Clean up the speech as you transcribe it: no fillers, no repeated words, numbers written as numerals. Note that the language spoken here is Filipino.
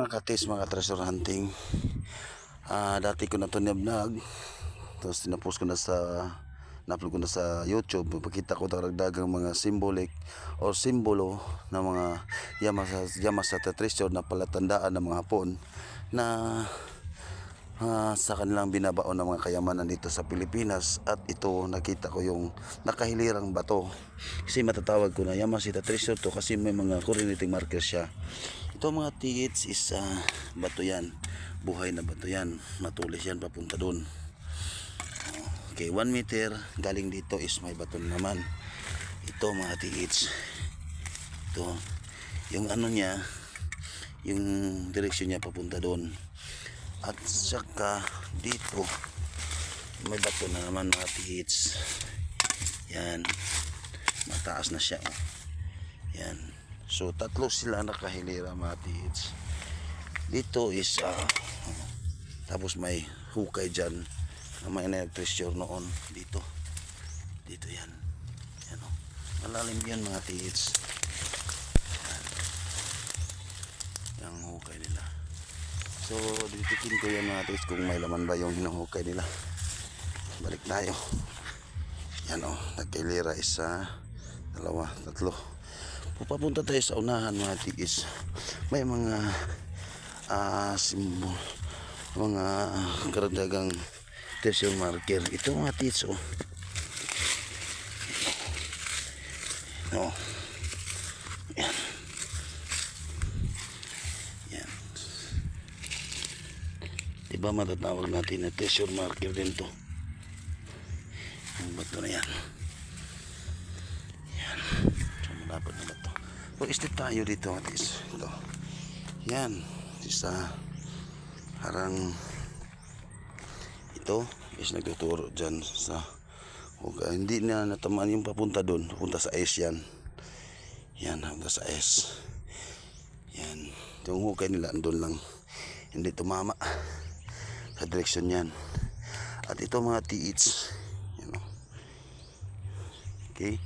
Katis mga treasure hunting. Dati ko na ito niyabnag. Tapos tinapos ko na na-upload ko na sa YouTube. Pagkita ko daragdagang mga symbolic o simbolo ng mga Yamasa treasure na palatandaan ng mga Hapon na sa kanilang binabaon ng mga kayamanan dito sa Pilipinas. At ito nakita ko yung nakahilirang bato. Kasi matatawag ko na Yamasa treasure to kasi may mga correlating markers siya. Ito mga TH is bato yan. Buhay na bato yan. Matulis yan papunta dun. Okay, 1 meter galing dito is may bato naman. Ito mga TH. Ito. Yung ano niya, yung direksyon niya papunta doon. At saka dito may bato na naman mga TH. Yan. Mataas na siya. Yan. So tatlo sila nakahilira mga TH. Dito is tapos may hukay dyan na may treasure noon dito. Dito yan. Yan o. Malalim yan mga TH. Yan. Yung hukay nila. So ditikin ko yan mga TH kung may laman ba yung hinuhukay nila. Balik tayo. Yan o. Nagkailira isa, dalawa, tatlo. Pupunta tayo sa unahan mga TH. May mga simbol, mga karagdagang treasure marker. Ito mga TH oh. No. Yan. Yan. Diba matatawag natin na treasure marker din to. Ang bato na yan. Yan. So malapad na bato. Pag-step tayo dito mga TH. Ito. Yan. Isa harang ito is nagtuturo dyan sa hukay. Hindi na natamaan yung papunta doon, papunta sa S yan. Yan, hanggang sa S. Yan, yung hukay nila andun lang, hindi tumama sa direksyon yan. At ito mga TH, you know. Okay.